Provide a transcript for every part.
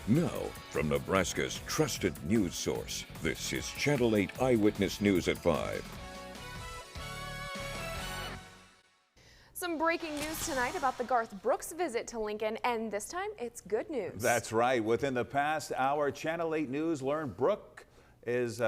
Now, from Nebraska's trusted news source, this is Channel 8 Eyewitness News at 5. Some breaking news tonight about the Garth Brooks visit to Lincoln, and this time it's good news. That's right. Within the past hour, Channel 8 News learned Brooks is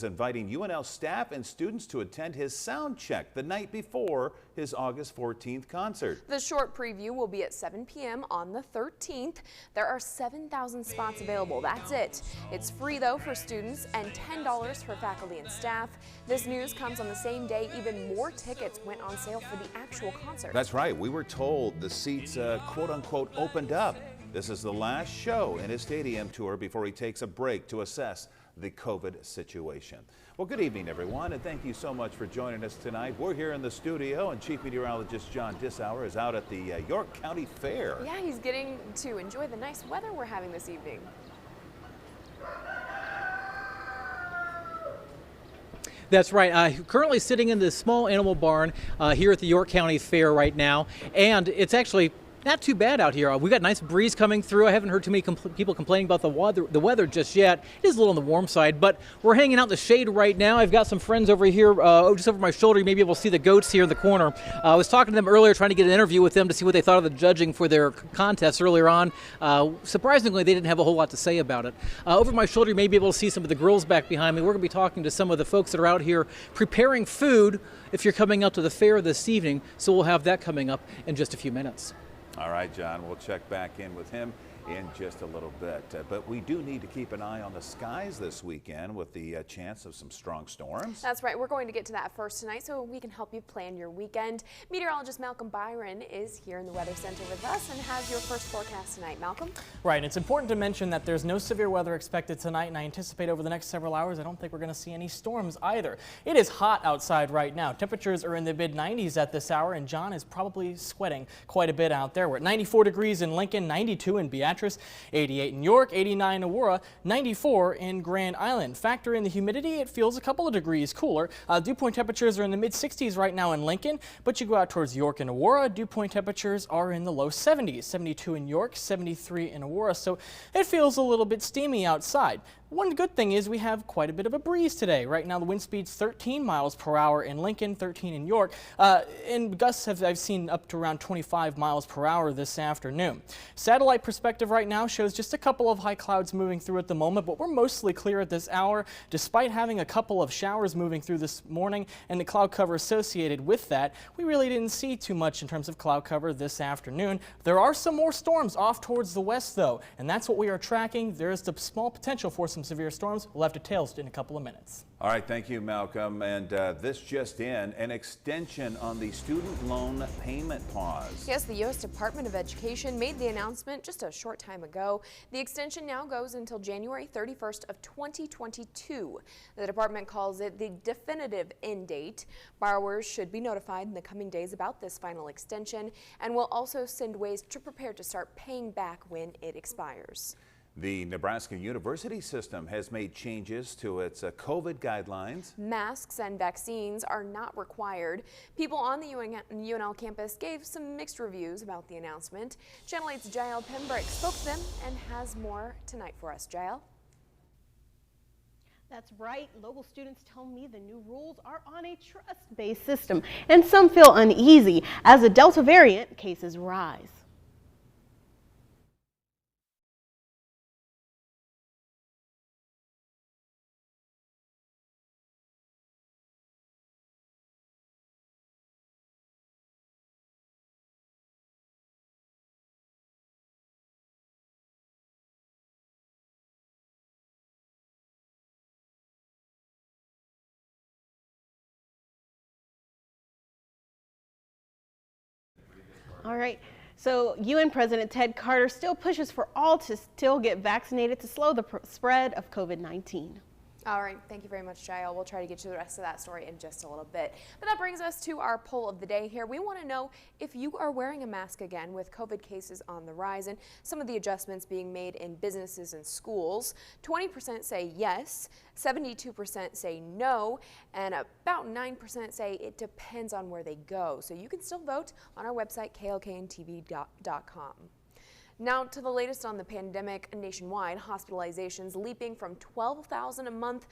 inviting UNL staff and students to attend his sound check the night before his August 14th concert. The short preview will be at 7 p.m. on the 13th. There are 7,000 spots available. That's it. It's free, though, for students and $10 for faculty and staff. This news comes on the same day even more tickets went on sale for the actual concert. That's right. We were told the seats, quote-unquote, opened up. This is the last show in his stadium tour before he takes a break to assess the COVID situation. Well, good evening, everyone, and thank you so much for joining us tonight. We're here in the studio, and Chief Meteorologist John Dissauer is out at the York County Fair. Yeah, he's getting to enjoy the nice weather we're having this evening. That's right. Currently sitting in the small animal barn here at the York County Fair right now, and it's actually not too bad out here. We got a nice breeze coming through. I haven't heard too many people complaining about the weather just yet. It is a little on the warm side, but we're hanging out in the shade right now. I've got some friends over here, just over my shoulder. You may be able to see the goats here in the corner. I was talking to them earlier, trying to get an interview with them to see what they thought of the judging for their contest earlier on. Surprisingly, they didn't have a whole lot to say about it. Over my shoulder, you may be able to see some of the grills back behind me. We're going to be talking to some of the folks that are out here preparing food if you're coming out to the fair this evening. So we'll have that coming up in just a few minutes. All right, John, we'll check back in with him in just a little bit. But we do need to keep an eye on the skies this weekend with the chance of some strong storms. That's right. We're going to get to that first tonight so we can help you plan your weekend. Meteorologist Malcolm Byron is here in the Weather Center with us and has your first forecast tonight. Malcolm? Right. It's important to mention that there's no severe weather expected tonight, and I anticipate over the next several hours I don't think we're going to see any storms either. It is hot outside right now. Temperatures are in the mid-90s at this hour, and John is probably sweating quite a bit out there. We're at 94 degrees in Lincoln, 92 in Beatrice, 88 in York, 89 in Aurora, 94 in Grand Island. Factor in the humidity, it feels a couple of degrees cooler. Dew point temperatures are in the mid-60s right now in Lincoln, but you go out towards York and Aurora, dew point temperatures are in the low 70s, 72 in York, 73 in Aurora, so it feels a little bit steamy outside. One good thing is we have quite a bit of a breeze today. Right now the wind speed's 13 miles per hour in Lincoln, 13 in York, and gusts I've seen up to around 25 miles per hour this afternoon. Satellite perspective right now shows just a couple of high clouds moving through at the moment, but we're mostly clear at this hour, despite having a couple of showers moving through this morning and the cloud cover associated with that. We really didn't see too much in terms of cloud cover this afternoon. There are some more storms off towards the west, though, and that's what we are tracking. There is the small potential for some severe storms. We'll have details in a couple of minutes. All right, thank you, Malcolm. And this just in, an extension on the student loan payment pause. Yes, the U.S. Department of Education made the announcement just a short time ago. The extension now goes until January 31st of 2022. The department calls it the definitive end date. Borrowers should be notified in the coming days about this final extension and will also send ways to prepare to start paying back when it expires. The Nebraska University system has made changes to its COVID guidelines. Masks and vaccines are not required. People on the UNL campus gave some mixed reviews about the announcement. Channel 8's Jael Pembroke spoke to them and has more tonight for us. Jael? That's right. Local students tell me the new rules are on a trust-based system, and some feel uneasy as the Delta variant cases rise. All right, so UN President Ted Carter still pushes for all to still get vaccinated to slow the spread of COVID-19. All right, thank you very much, Jael. We'll try to get you the rest of that story in just a little bit. But that brings us to our poll of the day here. We want to know if you are wearing a mask again with COVID cases on the rise and some of the adjustments being made in businesses and schools. 20% say yes, 72% say no, and about 9% say it depends on where they go. So you can still vote on our website, klkntv.com. Now to the latest on the pandemic nationwide, hospitalizations leaping from 12,000 a month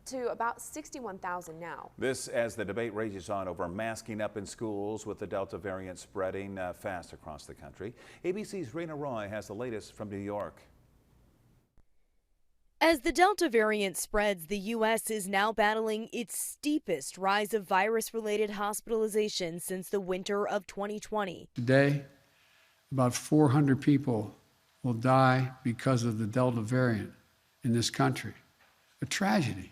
to about 61,000 now. This as the debate rages on over masking up in schools with the Delta variant spreading fast across the country. ABC's Rena Roy has the latest from New York. As the Delta variant spreads, the U.S. is now battling its steepest rise of virus-related hospitalizations since the winter of 2020. Today, about 400 people will die because of the Delta variant in this country. A tragedy,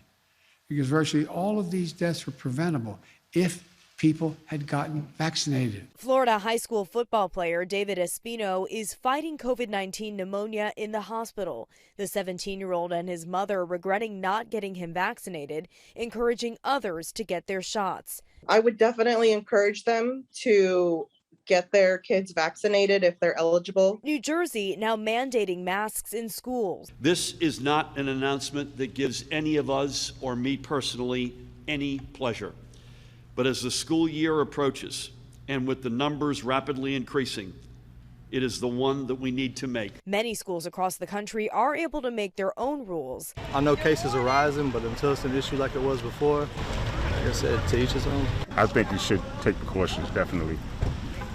because virtually all of these deaths were preventable if people had gotten vaccinated. Florida high school football player David Espino is fighting COVID-19 pneumonia in the hospital. The 17-year-old and his mother regretting not getting him vaccinated, encouraging others to get their shots. I would definitely encourage them to get their kids vaccinated if they're eligible. New Jersey now mandating masks in schools. This is not an announcement that gives any of us or me personally any pleasure. But as the school year approaches and with the numbers rapidly increasing, it is the one that we need to make. Many schools across the country are able to make their own rules. I know cases are rising, but until it's an issue like it was before, like I said, to each his own. I think you should take precautions, definitely,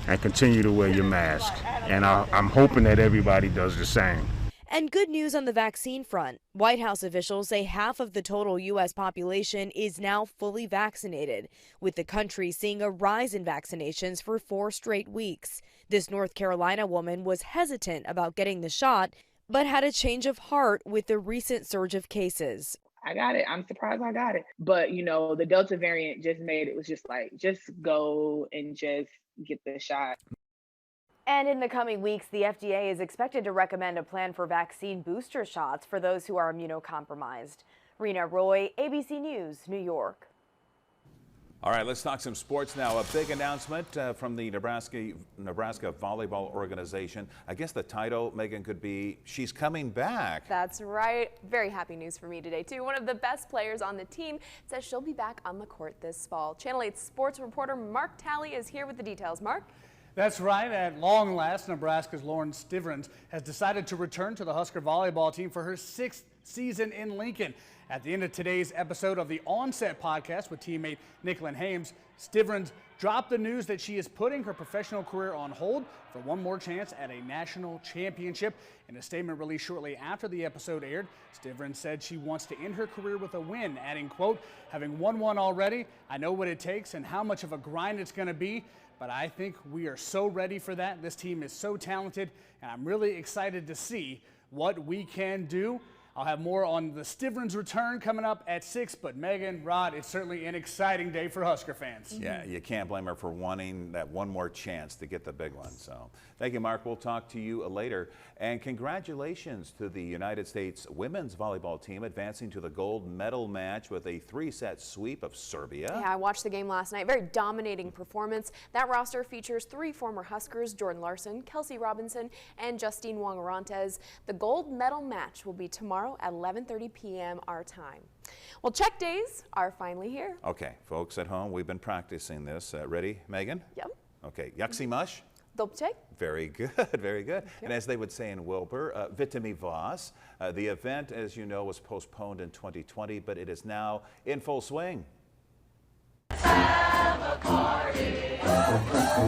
and continue to wear your mask. And I'm hoping that everybody does the same. And good news on the vaccine front. White House officials say half of the total U.S. population is now fully vaccinated, with the country seeing a rise in vaccinations for 4 straight weeks. This North Carolina woman was hesitant about getting the shot, but had a change of heart with the recent surge of cases. I got it. I'm surprised I got it. But, you know, the Delta variant just made it was just like, just go and just get the shot. And in the coming weeks, the FDA is expected to recommend a plan for vaccine booster shots for those who are immunocompromised. Rena Roy, ABC News, New York. All right, let's talk some sports now. A big announcement from the Nebraska Volleyball Organization. I guess the title, Megan, could be she's coming back. That's right. Very happy news for me today, too. One of the best players on the team says she'll be back on the court this fall. Channel 8 sports reporter Mark Talley is here with the details. Mark? That's right. At long last, Nebraska's Lauren Stivrins has decided to return to the Husker volleyball team for her 6th season in Lincoln. At the end of today's episode of the Onset podcast with teammate Nicklin Hames, Stivrins dropped the news that she is putting her professional career on hold for one more chance at a national championship. In a statement released shortly after the episode aired, Stivrins said she wants to end her career with a win, adding, quote, "Having won one already, I know what it takes and how much of a grind it's going to be. But I think we are so ready for that. This team is so talented, and I'm really excited to see what we can do." I'll have more on the Stivrins return coming up at 6, but Megan, Rod, it's certainly an exciting day for Husker fans. Yeah, you can't blame her for wanting that one more chance to get the big one. So thank you, Mark. We'll talk to you later. And congratulations to the United States women's volleyball team advancing to the gold medal match with a 3-set sweep of Serbia. Yeah, I watched the game last night. Very dominating performance. That roster features 3 former Huskers, Jordan Larson, Kelsey Robinson, and Justine Wong-Arantes. The gold medal match will be tomorrow at 11:30 p.m. our time. Well, check days are finally here. Okay, folks at home, we've been practicing this. Ready, Megan? Yep. Okay, Yaxi Mush? Dobche. Very good, very good. And as they would say in Wilbur, Vitami Voss. The event, as you know, was postponed in 2020, but it is now in full swing. Have a party.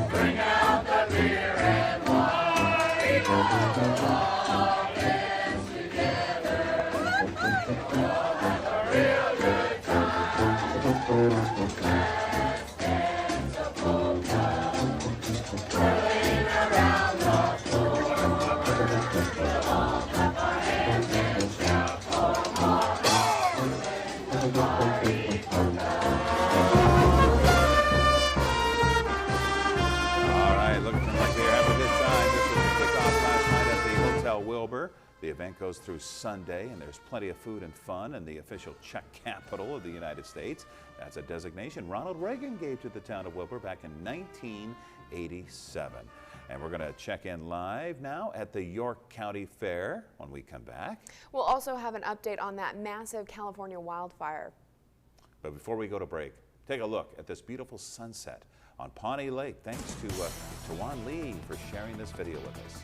Bring out the beer and wine. All this together. We'll have a real good time. Let's dance a polka. Whirling around the floor. We'll all clap our hands and shout for more. Let's party polka. Wilbur. The event goes through Sunday, and there's plenty of food and fun in the official Czech capital of the United States. That's a designation Ronald Reagan gave to the town of Wilbur back in 1987. And we're going to check in live now at the York County Fair when we come back. We'll also have an update on that massive California wildfire. But before we go to break, take a look at this beautiful sunset on Pawnee Lake. Thanks to Tawan Lee for sharing this video with us.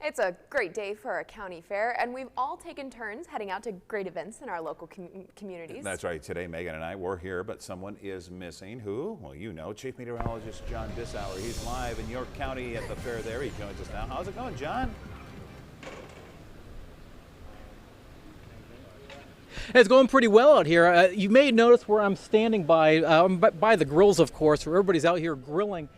It's a great day for a county fair, and we've all taken turns heading out to great events in our local communities. That's right. Today, Megan and I were here, but someone is missing. Who? Well, you know, Chief Meteorologist John Bissauer. He's live in York County at the fair there. He joins us now. How's it going, John? It's going pretty well out here. You may notice where I'm standing by the grills, of course, where everybody's out here grilling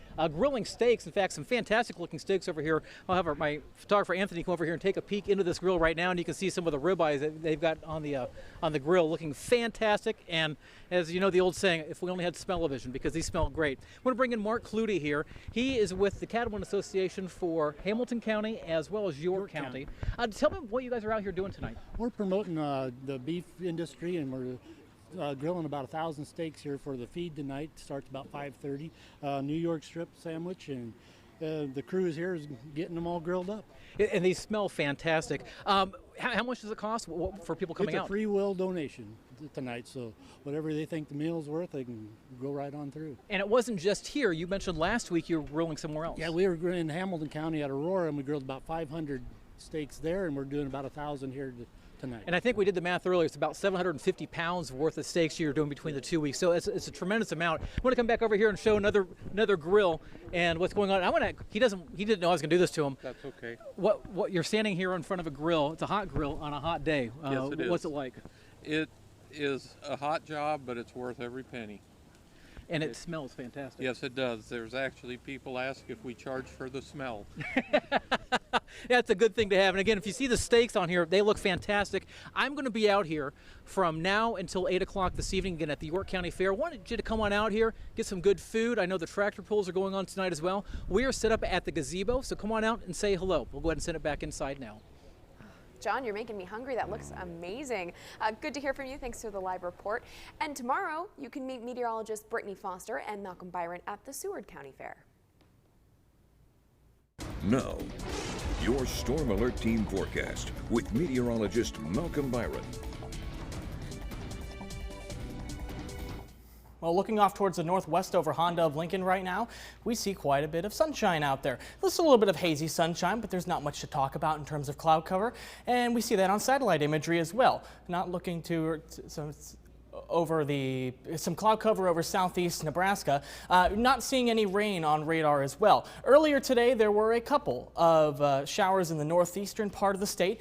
steaks. In fact, some fantastic looking steaks over here. I'll have my photographer Anthony come over here and take a peek into this grill right now, and you can see some of the ribeyes that they've got on the grill, looking fantastic. And as you know, the old saying, if we only had smell-o-vision, because these smell great. I want to bring in Mark Clutie here. He is with the Cattlemen Association for Hamilton County as well as York County. Tell me what you guys are out here doing tonight. We're promoting the beef industry, and we're grilling about 1,000 steaks here for the feed tonight. Starts about 5:30. New York strip sandwich, and the crew is here is getting them all grilled up. And they smell fantastic. How much does it cost for people coming out? It's a free will donation tonight, so whatever they think the meal's worth, they can go right on through. And it wasn't just here. You mentioned last week you were grilling somewhere else. Yeah, we were in Hamilton County at Aurora, and we grilled about 500 steaks there, and we're doing about 1,000 here tonight. And I think we did the math earlier. It's about 750 pounds worth of steaks you're doing between the 2 weeks. So it's a tremendous amount. I want to come back over here and show another grill and what's going on. He didn't know I was going to do this to him. That's okay. What you're standing here in front of a grill. It's a hot grill on a hot day. Yes, it is. What's it like? It is a hot job, but it's worth every penny. And it smells fantastic. Yes, it does. There's actually people ask if we charge for the smell. That's a good thing to have. And again, if you see the steaks on here, they look fantastic. I'm going to be out here from now until 8 o'clock this evening, again at the York County Fair. I wanted you to come on out here, get some good food. I know the tractor pulls are going on tonight as well. We are set up at the gazebo, so come on out and say hello. We'll go ahead and send it back inside now. John, you're making me hungry. That looks amazing. Good to hear from you. Thanks for the live report. And tomorrow, you can meet meteorologists Brittany Foster and Malcolm Byron at the Seward County Fair. Now, your Storm Alert Team forecast with meteorologist Malcolm Byron. Well, looking off towards the northwest over Honda of Lincoln right now, we see quite a bit of sunshine out there. Just a little bit of hazy sunshine, but there's not much to talk about in terms of cloud cover. And we see that on satellite imagery as well. Not looking to some cloud cover over southeast Nebraska. Not seeing any rain on radar as well. Earlier today, there were a couple of showers in the northeastern part of the state.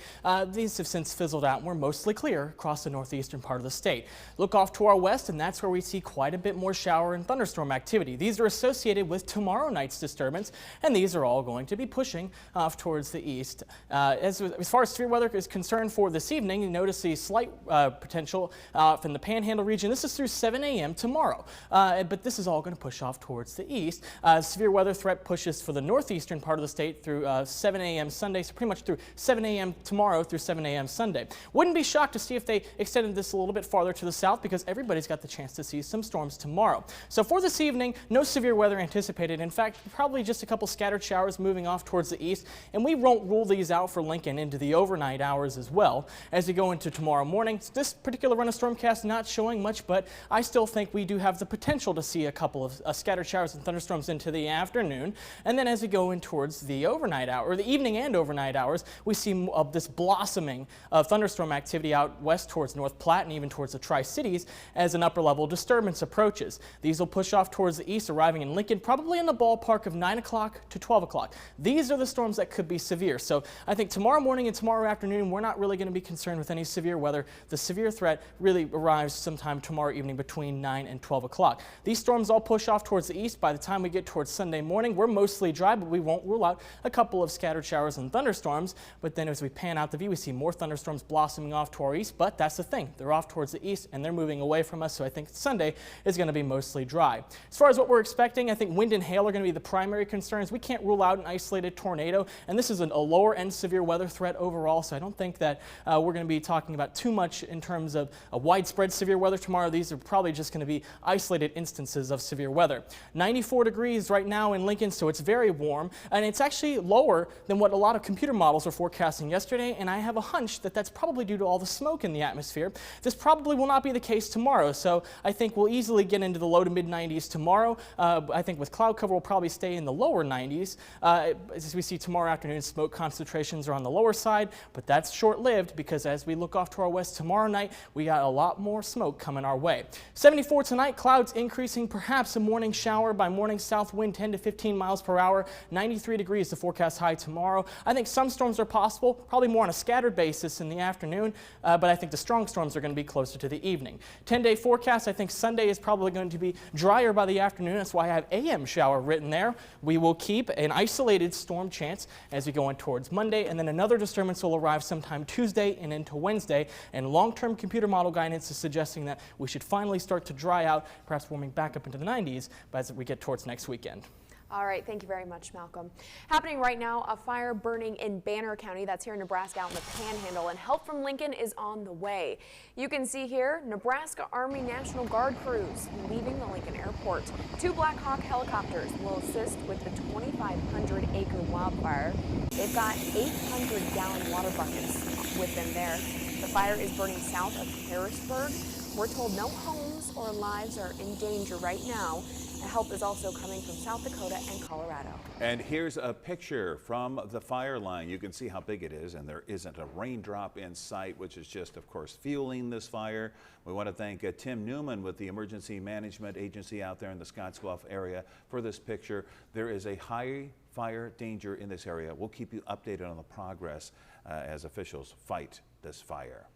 These have since fizzled out and we're mostly clear across the northeastern part of the state. Look off to our west, and that's where we see quite a bit more shower and thunderstorm activity. These are associated with tomorrow night's disturbance, and these are all going to be pushing off towards the east. As far as severe weather is concerned for this evening, you notice the slight potential from the Panhandle region. This is through 7 a.m. tomorrow, but this is all going to push off towards the east. Severe weather threat pushes for the northeastern part of the state through 7 a.m. Sunday, so pretty much through 7 a.m. tomorrow through 7 a.m. Sunday. Wouldn't be shocked to see if they extended this a little bit farther to the south, because everybody's got the chance to see some storms tomorrow. So for this evening, no severe weather anticipated. In fact, probably just a couple scattered showers moving off towards the east, and we won't rule these out for Lincoln into the overnight hours as well. As we go into tomorrow morning, this particular run of stormcast not showing much, but I still think we do have the potential to see a couple of scattered showers and thunderstorms into the afternoon. And then as we go in towards the overnight hour, or the evening and overnight hours, we see this blossoming of thunderstorm activity out west towards North Platte and even towards the Tri-Cities as an upper level disturbance approaches. These will push off towards the east, arriving in Lincoln probably in the ballpark of 9 o'clock to 12 o'clock. These are the storms that could be severe. So I think tomorrow morning and tomorrow afternoon, we're not really going to be concerned with any severe weather. The severe threat really arrives sometime tomorrow evening between 9 and 12 o'clock. These storms all push off towards the east. By the time we get towards Sunday morning, we're mostly dry, but we won't rule out a couple of scattered showers and thunderstorms. But then as we pan out the view, we see more thunderstorms blossoming off to our east, but that's the thing. They're off towards the east and they're moving away from us, so I think Sunday is going to be mostly dry. As far as what we're expecting, I think wind and hail are going to be the primary concerns. We can't rule out an isolated tornado, and this is a lower end severe weather threat overall, so I don't think that we're going to be talking about too much in terms of a widespread severe weather weather tomorrow. These are probably just going to be isolated instances of severe weather. 94 degrees right now in Lincoln, so it's very warm, and it's actually lower than what a lot of computer models were forecasting yesterday, and I have a hunch that that's probably due to all the smoke in the atmosphere. This probably will not be the case tomorrow, so I think we'll easily get into the low to mid 90s tomorrow. I think with cloud cover, we'll probably stay in the lower 90s. As we see tomorrow afternoon, smoke concentrations are on the lower side, but that's short-lived because as we look off to our west tomorrow night, we got a lot more smoke coming our way. 74 tonight, clouds increasing, perhaps a morning shower by morning south wind 10 to 15 miles per hour. 93 degrees the forecast high tomorrow. I think some storms are possible, probably more on a scattered basis in the afternoon, but I think the strong storms are going to be closer to the evening. 10-day forecast, I think Sunday is probably going to be drier by the afternoon. That's why I have AM shower written there. We will keep an isolated storm chance as we go on towards Monday, and then another disturbance will arrive sometime Tuesday and into Wednesday, and long-term computer model guidance is suggesting that we should finally start to dry out, perhaps warming back up into the 90s as we get towards next weekend. All right, thank you very much, Malcolm. Happening right now, a fire burning in Banner County, that's here in Nebraska out in the Panhandle, and help from Lincoln is on the way. You can see here, Nebraska Army National Guard crews leaving the Lincoln Airport. 2 Black Hawk helicopters will assist with the 2,500-acre wildfire. They've got 800-gallon water buckets with them there. The fire is burning south of Harrisburg. We're told no homes or lives are in danger right now. Help is also coming from South Dakota and Colorado. And here's a picture from the fire line. You can see how big it is, and there isn't a raindrop in sight, which is just, of course, fueling this fire. We want to thank Tim Newman with the Emergency Management Agency out there in the Scottsbluff area for this picture. There is a high fire danger in this area. We'll keep you updated on the progress as officials fight this fire.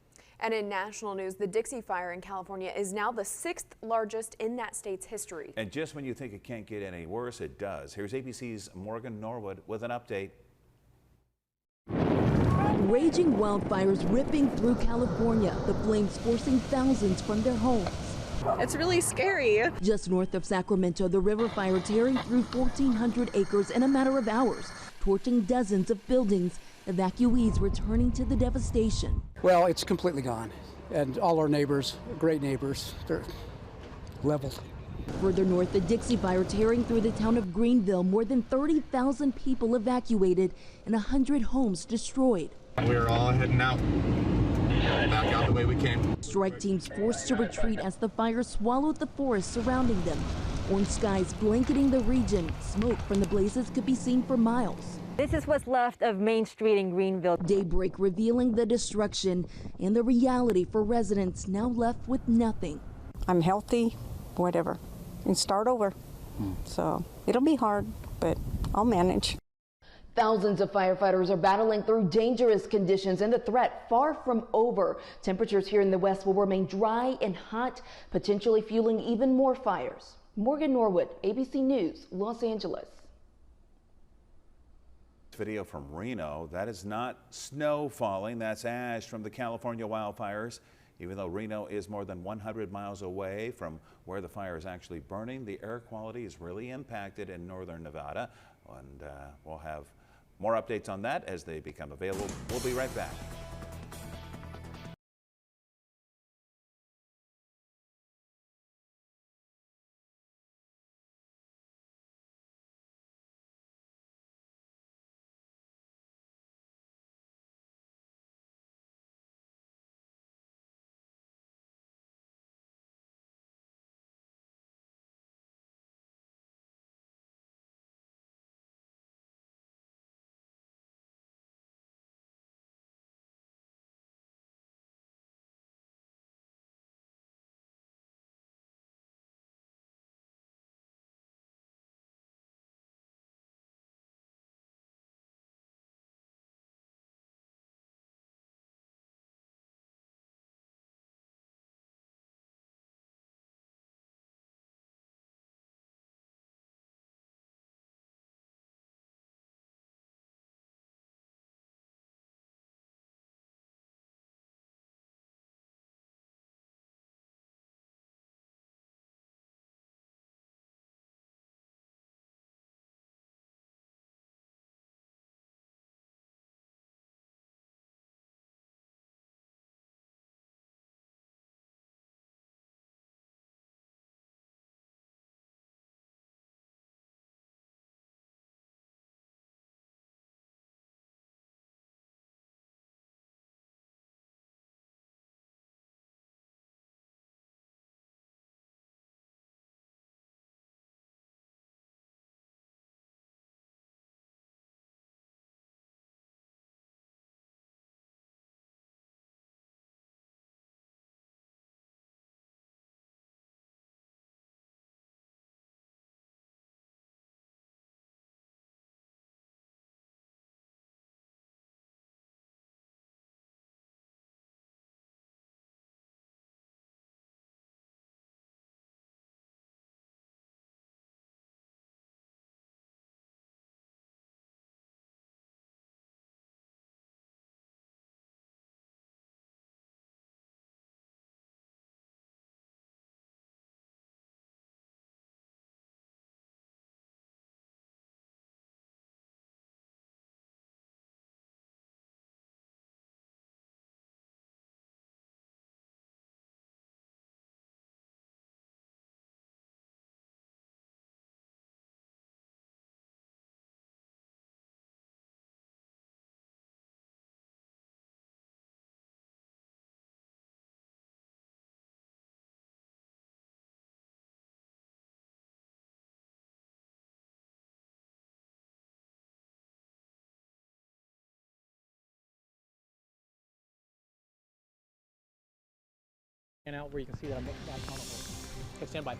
And in national news, the Dixie Fire in California is now the 6th largest in that state's history. And just when you think it can't get any worse, it does. Here's ABC's Morgan Norwood with an update. Raging wildfires ripping through California, the flames forcing thousands from their homes. It's really scary. Just north of Sacramento, the river fire tearing through 1,400 acres in a matter of hours, torching dozens of buildings. Evacuees returning to the devastation. Well, it's completely gone, and all our neighbors, great neighbors, they're leveled. Further north, the Dixie Fire tearing through the town of Greenville, more than 30,000 people evacuated and 100 homes destroyed. We're all heading out, back out the way we came. Strike teams forced to retreat as the fire swallowed the forest surrounding them. Orange skies blanketing the region. Smoke from the blazes could be seen for miles. This is what's left of Main Street in Greenville. Daybreak revealing the destruction and the reality for residents now left with nothing. I'm healthy, whatever, and start over. So it'll be hard, but I'll manage. Thousands of firefighters are battling through dangerous conditions and the threat far from over. Temperatures here in the west will remain dry and hot, potentially fueling even more fires. Morgan Norwood, ABC News, Los Angeles. Video from Reno. That is not snow falling, that's ash from the California wildfires. Even though Reno is more than 100 miles away from where the fire is actually burning, the air quality is really impacted in northern Nevada. And we'll have more updates on that as they become available. We'll be right back. And out where you can see that I'm on a horse. Okay, stand by.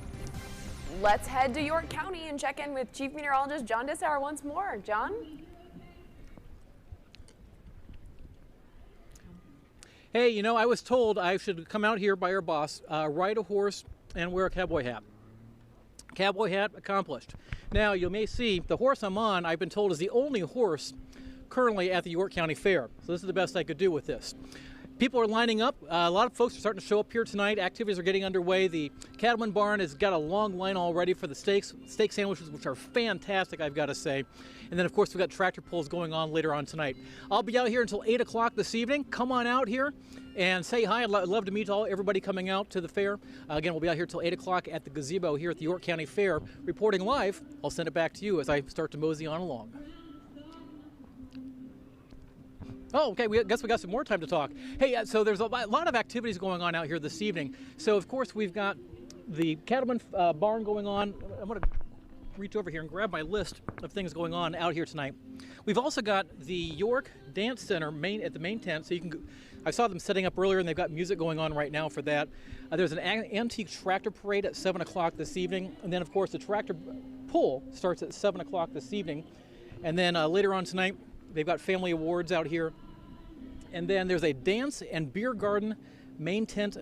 Let's head to York County and check in with Chief Meteorologist John Dissauer once more. John? Hey, you know, I was told I should come out here by our boss, ride a horse, and wear a cowboy hat. Cowboy hat accomplished. Now, you may see the horse I'm on, I've been told, is the only horse currently at the York County Fair. So this is the best I could do with this. People are lining up. A lot of folks are starting to show up here tonight. Activities are getting underway. The Cattleman Barn has got a long line already for the steak sandwiches, which are fantastic, I've got to say. And then, of course, we've got tractor pulls going on later on tonight. I'll be out here until 8 o'clock this evening. Come on out here and say hi. I'd love to meet everybody coming out to the fair. Again, we'll be out here till 8 o'clock at the gazebo here at the York County Fair, reporting live. I'll send it back to you as I start to mosey on along. Oh, okay, guess we got some more time to talk. Hey, so there's a lot of activities going on out here this evening. So, of course, we've got the Cattleman Barn going on. I'm going to reach over here and grab my list of things going on out here tonight. We've also got the York Dance Center at the main tent. So you can I saw them setting up earlier, and they've got music going on right now for that. There's an antique tractor parade at 7 o'clock this evening. And then, of course, the tractor pull starts at 7 o'clock this evening. And then later on tonight, they've got family awards out here. And then there's a dance and beer garden main tent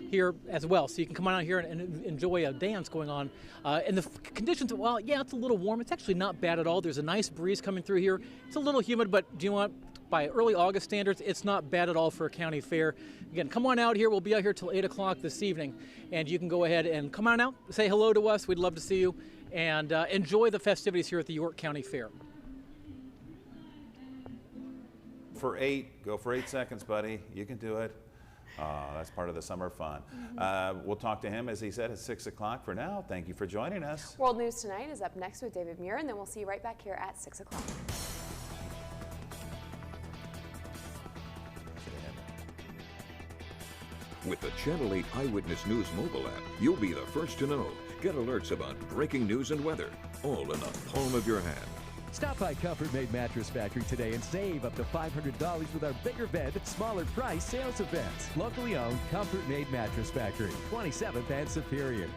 here as well. So you can come on out here and enjoy a dance going on. And the conditions, well, yeah, it's a little warm. It's actually not bad at all. There's a nice breeze coming through here. It's a little humid, but do you know what? By early August standards, it's not bad at all for a county fair. Again, come on out here. We'll be out here till 8 o'clock this evening. And you can go ahead and come on out, say hello to us. We'd love to see you. And enjoy the festivities here at the York County Fair. For 8, go for 8 seconds, buddy. You can do it. That's part of the summer fun. We'll talk to him, as he said, at 6 o'clock. For now, thank you for joining us. World News Tonight is up next with David Muir, and then we'll see you right back here at 6 o'clock. With the Channel 8 Eyewitness News mobile app, you'll be the first to know. Get alerts about breaking news and weather, all in the palm of your hand. Stop by Comfort Made Mattress Factory today and save up to $500 with our bigger bed, smaller price sales events. Locally owned Comfort Made Mattress Factory, 27th and Superior.